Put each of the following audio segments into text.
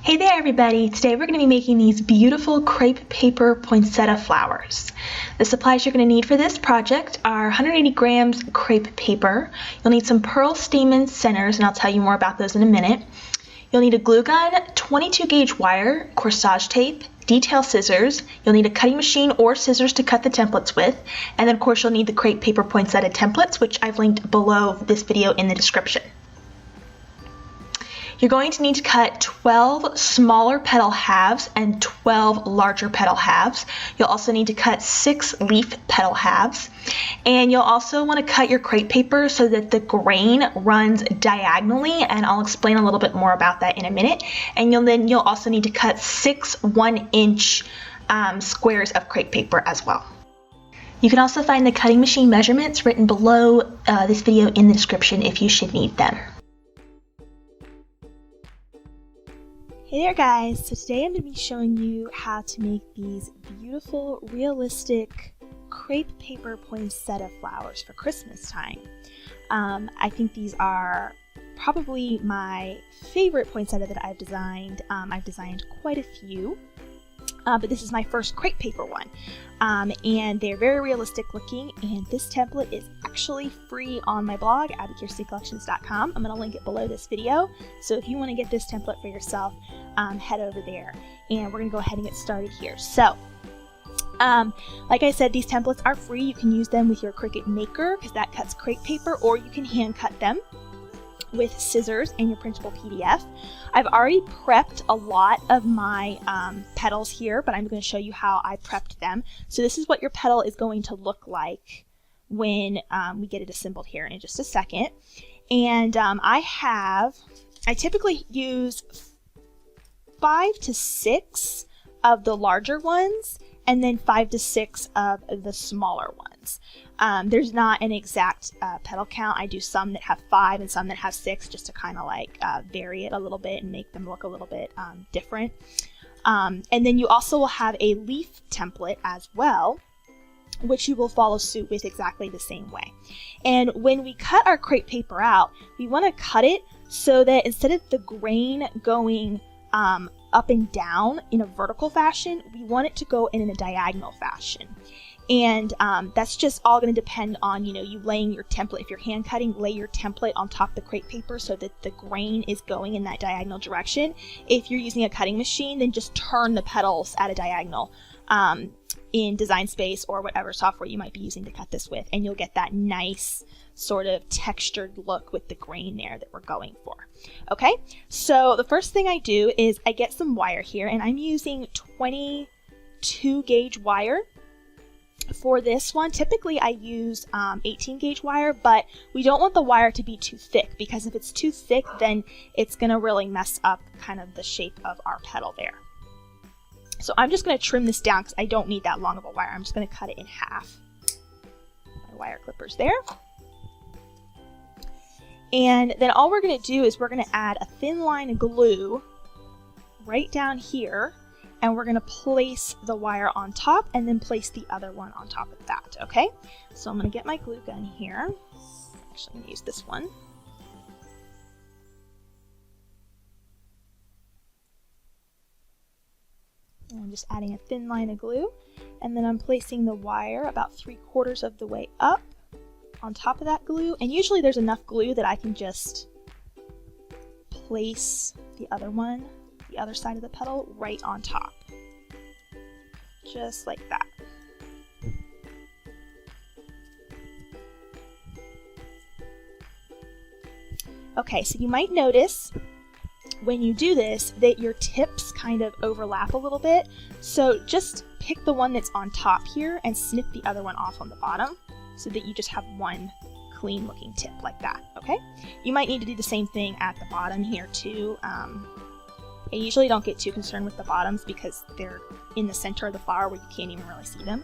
Hey there everybody! Today we're going to be making these beautiful crepe paper poinsettia flowers. The supplies you're going to need for this project are 180 grams crepe paper. You'll need some pearl stamen centers, and I'll tell you more about those in a minute. You'll need a glue gun, 22 gauge wire, corsage tape, detail scissors. You'll need a cutting machine or scissors to cut the templates with, and then of course you'll need the crepe paper poinsettia templates, which I've linked below this video in the description. You're going to need to cut 12 smaller petal halves and 12 larger petal halves. You'll also need to cut 6 leaf petal halves. And you'll also want to cut your crepe paper so that the grain runs diagonally, and I'll explain a little bit more about that in a minute. And you'll also need to cut 6 1-inch squares of crepe paper as well. You can also find the cutting machine measurements written below this video in the description if you should need them. Hey there guys, so today I'm going to be showing you how to make these beautiful, realistic crepe paper poinsettia flowers for Christmas time. I think these are probably my favorite poinsettia that I've designed. I've designed quite a few, but this is my first crepe paper one. And they're very realistic looking, and this template is actually free on my blog, abbikirstencollections.com. I'm going to link it below this video, so if you want to get this template for yourself, head over there, and we're going to go ahead and get started here. So, like I said, these templates are free. You can use them with your Cricut Maker, because that cuts crepe paper, or you can hand cut them with scissors and your printable PDF. I've already prepped a lot of my petals here, but I'm going to show you how I prepped them. So this is what your petal is going to look like when we get it assembled here in just a second. And I typically use 5 to 6 of the larger ones, and then 5 to 6 of the smaller ones. There's not an exact petal count. I do some that have 5 and some that have 6, just to kind of like vary it a little bit and make them look a little bit different. And then you also will have a leaf template as well, which you will follow suit with exactly the same way. And when we cut our crepe paper out, we want to cut it so that instead of the grain going up and down in a vertical fashion, we want it to go in a diagonal fashion. And that's just all going to depend on, you laying your template. If you're hand cutting, lay your template on top of the crepe paper so that the grain is going in that diagonal direction. If you're using a cutting machine, then just turn the petals at a diagonal in Design Space or whatever software you might be using to cut this with, and you'll get that nice sort of textured look with the grain there that we're going for. Okay, so the first thing I do is I get some wire here, and I'm using 22 gauge wire. For this one, typically I use 18 gauge wire, but we don't want the wire to be too thick, because if it's too thick, then it's going to really mess up kind of the shape of our petal there. So I'm just going to trim this down because I don't need that long of a wire. I'm just going to cut it in half. My wire clippers there. And then all we're going to do is we're going to add a thin line of glue right down here, and we're going to place the wire on top and then place the other one on top of that, okay? So I'm going to get my glue gun here. Actually, I'm going to use this one. And I'm just adding a thin line of glue, and then I'm placing the wire about 3/4 of the way up on top of that glue. And usually there's enough glue that I can just place the other one, the other side of the petal, right on top. Just like that. Okay, so you might notice when you do this that your tips kind of overlap a little bit. So just pick the one that's on top here and snip the other one off on the bottom so that you just have one clean looking tip like that, okay? You might need to do the same thing at the bottom here too. I usually don't get too concerned with the bottoms because they're in the center of the flower where you can't even really see them.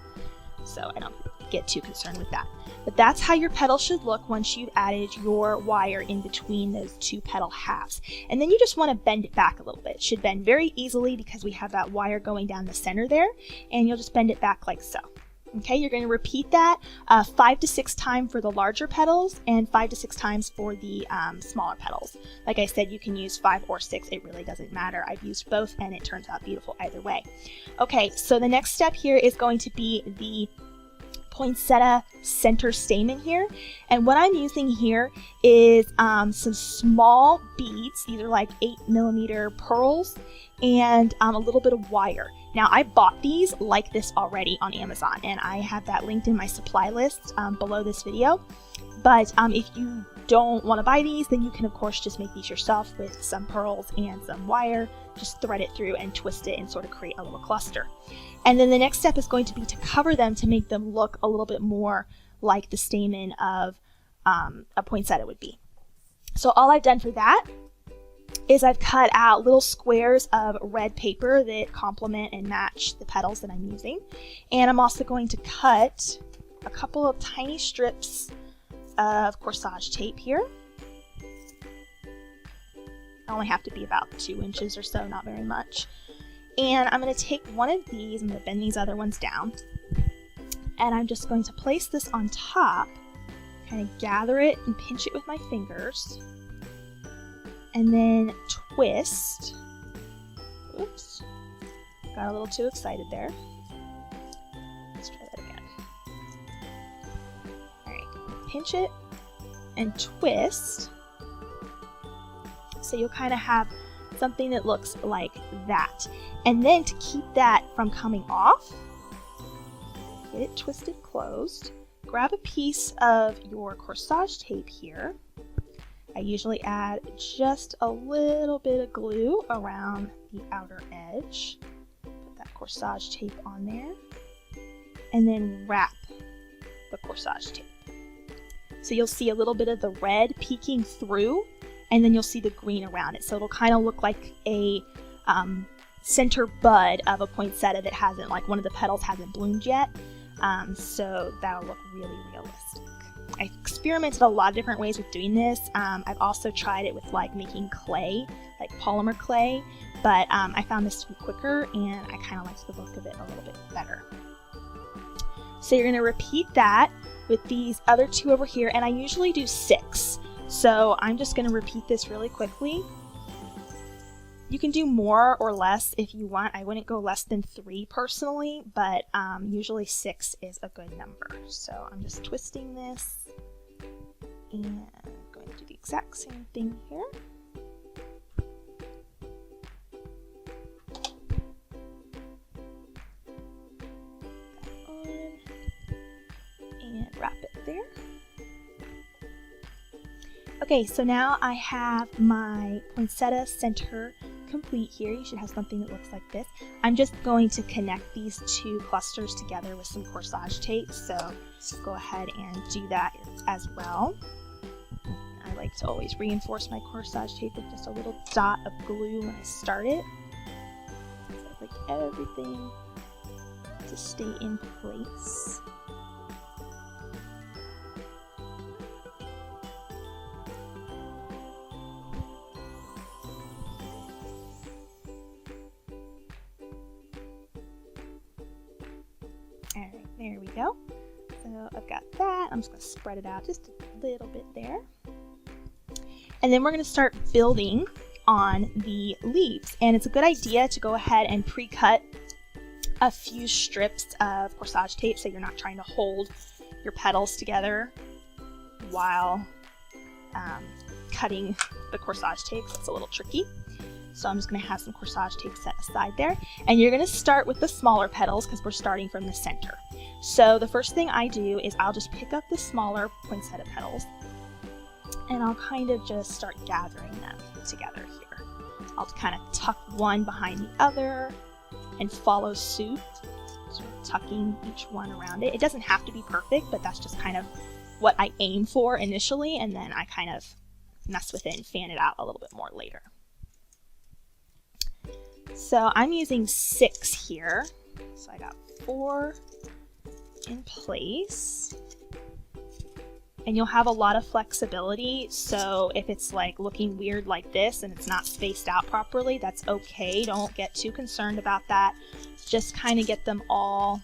So I don't get too concerned with that. But that's how your petal should look once you've added your wire in between those two petal halves. And then you just want to bend it back a little bit. It should bend very easily because we have that wire going down the center there, and you'll just bend it back like so. Okay, you're going to repeat that 5 to 6 times for the larger petals and 5 to 6 times for the smaller petals. Like I said, you can use 5 or 6. It really doesn't matter. I've used both and it turns out beautiful either way. Okay, so the next step here is going to be the poinsettia center stamen here. And what I'm using here is some small beads. These are like 8mm pearls and a little bit of wire. Now I bought these like this already on Amazon and I have that linked in my supply list below this video. But if you don't want to buy these, then you can of course just make these yourself with some pearls and some wire. Just thread it through and twist it and sort of create a little cluster. And then the next step is going to be to cover them to make them look a little bit more like the stamen of a poinsettia would be. So all I've done for that is I've cut out little squares of red paper that complement and match the petals that I'm using. And I'm also going to cut a couple of tiny strips of corsage tape here. I only have to be about 2 inches or so, not very much. And I'm going to take one of these, I'm going to bend these other ones down, and I'm just going to place this on top, kind of gather it and pinch it with my fingers, and then twist. Oops, got a little too excited there. Let's try that again. Alright, pinch it and twist. So you'll kind of have something that looks like that. And then to keep that from coming off, get it twisted closed, grab a piece of your corsage tape here. I usually add just a little bit of glue around the outer edge. Put that corsage tape on there. And then wrap the corsage tape. So you'll see a little bit of the red peeking through, and then you'll see the green around it. So it'll kind of look like a center bud of a poinsettia that hasn't, like one of the petals hasn't bloomed yet. So that'll look really realistic. I experimented a lot of different ways with doing this. I've also tried it with like making clay, like polymer clay, but I found this to be quicker and I kind of liked the look of it a little bit better. So you're going to repeat that with these other 2 over here, and I usually do 6. So I'm just going to repeat this really quickly. You can do more or less if you want. I wouldn't go less than 3 personally, but usually 6 is a good number. So I'm just twisting this and I'm going to do the exact same thing here. That on and wrap it there. Okay, so now I have my poinsettia center complete here. You should have something that looks like this. I'm just going to connect these 2 clusters together with some corsage tape, so go ahead and do that as well. I like to always reinforce my corsage tape with just a little dot of glue when I start it. So I'd like everything to stay in place. Alright, there we go. So I've got that. I'm just going to spread it out just a little bit there. And then we're going to start building on the leaves. And it's a good idea to go ahead and pre-cut a few strips of corsage tape so you're not trying to hold your petals together while cutting the corsage tape. So it's a little tricky. So I'm just going to have some corsage tape set aside there. And you're going to start with the smaller petals because we're starting from the center. So the first thing I do is I'll just pick up the smaller poinsettia petals and I'll kind of just start gathering them together here. I'll kind of tuck one behind the other and follow suit, sort of tucking each one around it. It doesn't have to be perfect, but that's just kind of what I aim for initially, and then I kind of mess with it and fan it out a little bit more later. So I'm using 6 here. So I got 4 in place. And you'll have a lot of flexibility. So if it's like looking weird like this and it's not spaced out properly, that's okay. Don't get too concerned about that. Just kind of get them all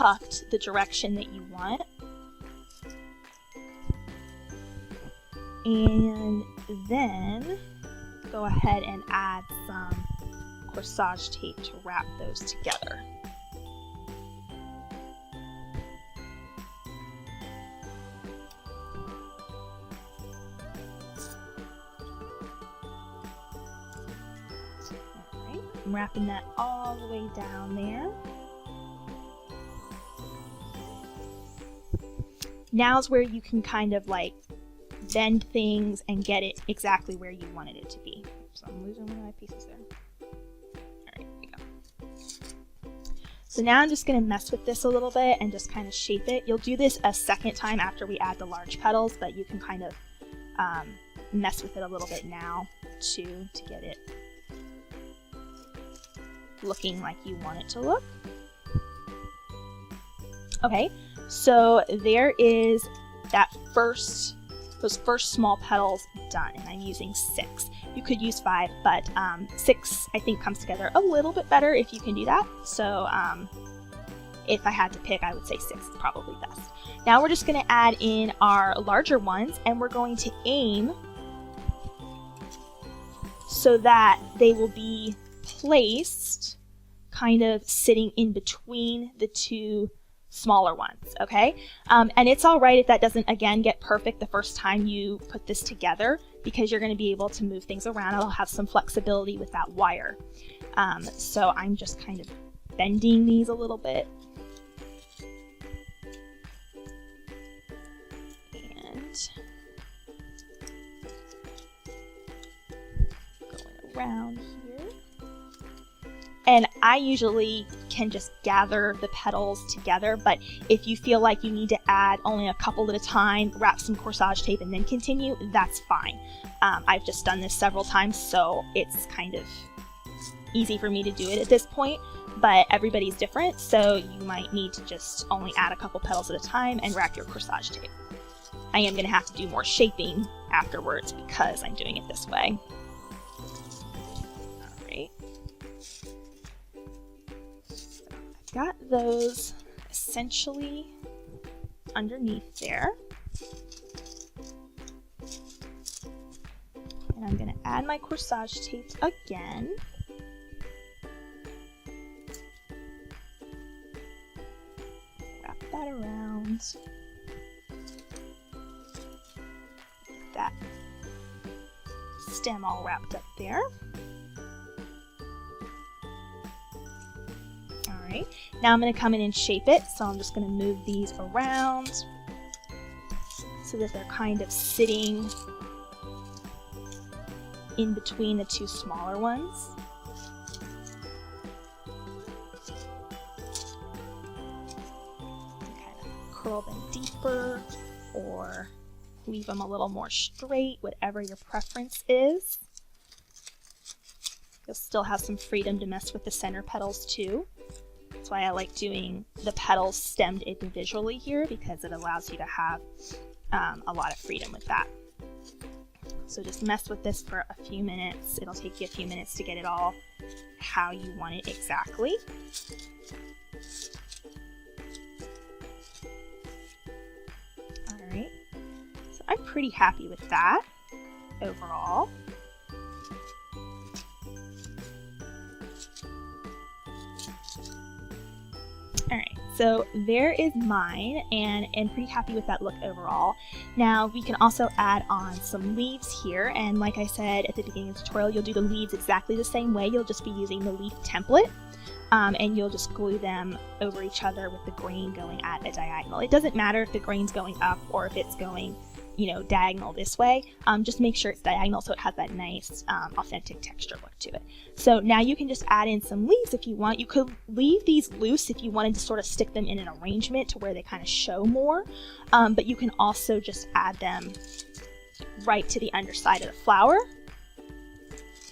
tucked the direction that you want. And then go ahead and add some corsage tape to wrap those together. Alright, I'm wrapping that all the way down there. Now's where you can kind of like bend things and get it exactly where you wanted it to be. So I'm losing one of my pieces there. Alright, there we go. So now I'm just going to mess with this a little bit and just kind of shape it. You'll do this a second time after we add the large petals, but you can kind of mess with it a little bit now too to get it looking like you want it to look. Okay, so there is those first small petals done, and I'm using 6. You could use 5, but 6 I think comes together a little bit better if you can do that. So if I had to pick, I would say 6 is probably best. Now we're just going to add in our larger ones, and we're going to aim so that they will be placed kind of sitting in between the two smaller ones, okay? And it's all right if that doesn't, again, get perfect the first time you put this together, because you're going to be able to move things around. It'll have some flexibility with that wire. So I'm just kind of bending these a little bit. And going around here. And I usually can just gather the petals together, but if you feel like you need to add only a couple at a time, wrap some corsage tape and then continue, that's fine. I've just done this several times, so it's kind of easy for me to do it at this point, but everybody's different, so you might need to just only add a couple petals at a time and wrap your corsage tape. I am going to have to do more shaping afterwards because I'm doing it this way. Alright. Got those essentially underneath there. And I'm going to add my corsage tape again. Wrap that around. Get that stem all wrapped up there. Now I'm going to come in and shape it, so I'm just going to move these around so that they're kind of sitting in between the two smaller ones. Kind of curl them deeper or leave them a little more straight, whatever your preference is. You'll still have some freedom to mess with the center petals too. That's why I like doing the petals stemmed individually here, because it allows you to have a lot of freedom with that. So just mess with this for a few minutes. It'll take you a few minutes to get it all how you want it exactly. Alright, so I'm pretty happy with that overall. Alright, so there is mine, and I'm pretty happy with that look overall. Now we can also add on some leaves here, and like I said at the beginning of the tutorial, you'll do the leaves exactly the same way. You'll just be using the leaf template, and you'll just glue them over each other with the grain going at a diagonal. It doesn't matter if the grain's going up or if it's going, you know, diagonal this way. Just make sure it's diagonal so it has that nice authentic texture look to it. So now you can just add in some leaves if you want. You could leave these loose if you wanted to sort of stick them in an arrangement to where they kind of show more, but you can also just add them right to the underside of the flower,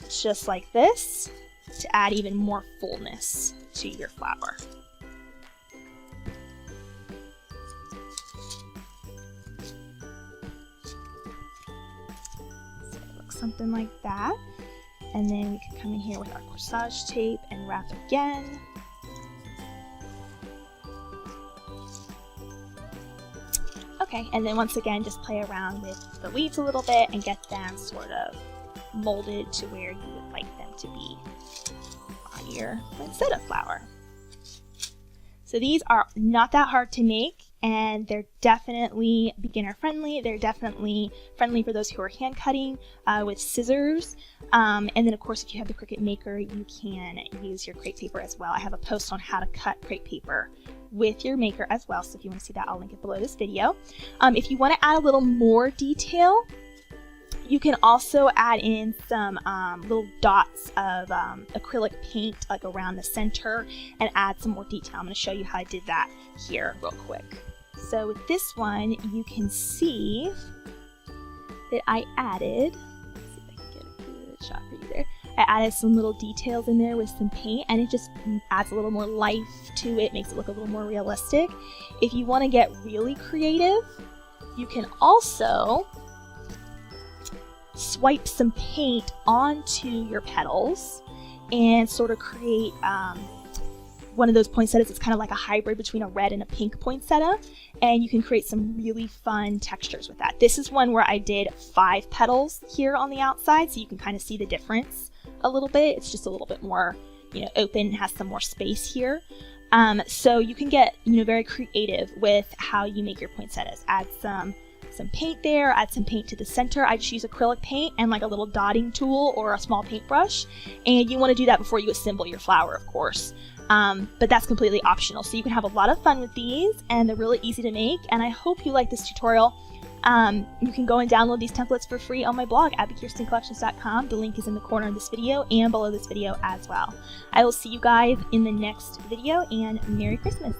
just like this, to add even more fullness to your flower. Something like that, and then we can come in here with our corsage tape and wrap again. Okay, and then once again, just play around with the leaves a little bit and get them sort of molded to where you would like them to be on your poinsettia flower. So these are not that hard to make, and they're definitely beginner friendly. They're definitely friendly for those who are hand cutting with scissors. And then of course, if you have the Cricut Maker, you can use your crepe paper as well. I have a post on how to cut crepe paper with your maker as well. So if you want to see that, I'll link it below this video. If you want to add a little more detail, you can also add in some little dots of acrylic paint like around the center and add some more detail. I'm going to show you how I did that here real quick. So with this one, you can see that I added, let's see if I can get a good shot for you there. I added some little details in there with some paint, and it just adds a little more life to it, makes it look a little more realistic. If you want to get really creative, you can also swipe some paint onto your petals and sort of create one of those poinsettias. It's kind of like a hybrid between a red and a pink poinsettia, and you can create some really fun textures with that. This is one where I did 5 petals here on the outside, so you can kind of see the difference a little bit. It's just a little bit more, open and has some more space here. So you can get, very creative with how you make your poinsettias. Add some paint there, add some paint to the center. I just use acrylic paint and like a little dotting tool or a small paintbrush, and you want to do that before you assemble your flower, of course. But that's completely optional. So you can have a lot of fun with these, and they're really easy to make, and I hope you like this tutorial. You can go and download these templates for free on my blog, abbikirstencollections.com. The link is in the corner of this video and below this video as well. I will see you guys in the next video, and Merry Christmas!